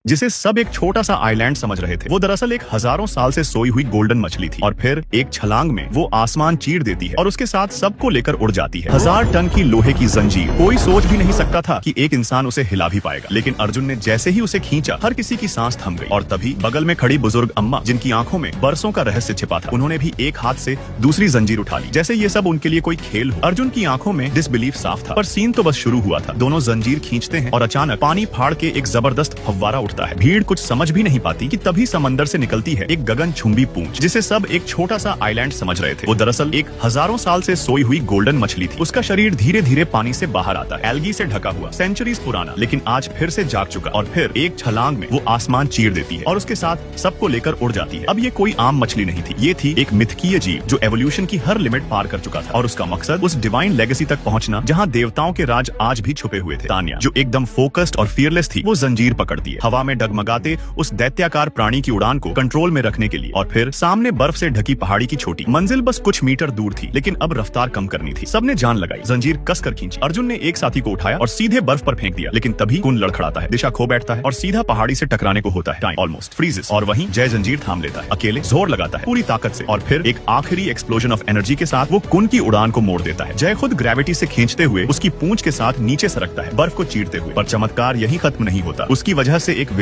जिसे सब एक छोटा सा आइलैंड समझ रहे थे। वो दरअसल एक हजारों साल से सोई हुई गोल्डन मछली थी और फिर एक छलांग में वो आसमान चीर देती है और उसके साथ सबको लेकर उड़ जाती है। 1000 टन की लोहे की जंजीर, कोई सोच भी नहीं सकता था कि एक इंसान उसे हिला भी पाएगा, लेकिन अर्जुन ने जैसे ही उसे खींचा हर किसी की सांस थम गई। और तभी बगल में खड़ी बुजुर्ग अम्मा, जिनकी आंखों में बरसों का रहस्य छिपा था, उन्होंने भी एक हाथ से दूसरी जंजीर उठा ली, जैसे ये सब उनके लिए कोई खेल हो। अर्जुन की आंखों में डिसबिलीफ साफ था, पर सीन तो बस शुरू हुआ था। दोनों जंजीर खींचते हैं और अचानक पानी फाड़ के एक जबरदस्त फव्वारा उठता है। भीड़ कुछ समझ भी नहीं पाती कि तभी समंदर से निकलती है एक गगनचुंबी पूंछ, जिसे सब एक छोटा सा आइलैंड समझ रहे थे। वो दरअसल एक हजारों साल से सोई हुई गोल्डन मछली थी। उसका शरीर धीरे धीरे पानी से बाहर आता है, एल्गी से ढका हुआ, सेंचुरीज पुराना, लेकिन आज फिर से जाग चुका। और फिर एक छलांग में वो आसमान चीर देती है और उसके साथ सबको लेकर उड़ जाती है। अब ये कोई आम मछली नहीं थी, ये थी एक मिथकीय जीव जो एवोल्यूशन की हर लिमिट पार कर चुका था और उसका मकसद उस डिवाइन लेगेसी तक पहुंचना जहां देवताओं के राज आज भी छुपे हुए थे। तान्या, जो एकदम फोकस्ड और फियरलेस थी, वो जंजीर पकड़ती है, हवा में डगमगाते उस दैत्याकार प्राणी की उड़ान को कंट्रोल में रखने के लिए। और फिर सामने बर्फ से ढकी पहाड़ी की छोटी मंजिल बस कुछ मीटर दूर थी, लेकिन अब रफ्तार कम करनी थी। सबने जान लगाई, जंजीर कसकर खींची। अर्जुन ने एक साथी को उठाया और सीधे बर्फ पर फेंक दिया, लेकिन तभी कुन लड़खड़ाता है, दिशा खो बैठता है और सीधा पहाड़ी से टकराने को होता है। टाइम ऑलमोस्ट फ्रीजेस और वहीं जय जंजीर थाम लेता है, अकेले जोर लगाता है पूरी ताकत से और फिर एक आखिरी एक्सप्लोजन ऑफ एनर्जी के साथ वो कुन की उड़ान को मोड़ देता है। जय खुद ग्रेविटी से खींचते हुए उसकी पूंछ के साथ नीचे सरकता है, बर्फ को चीरते हुए। पर चमत्कार यही खत्म नहीं होता। उसकी वजह से एक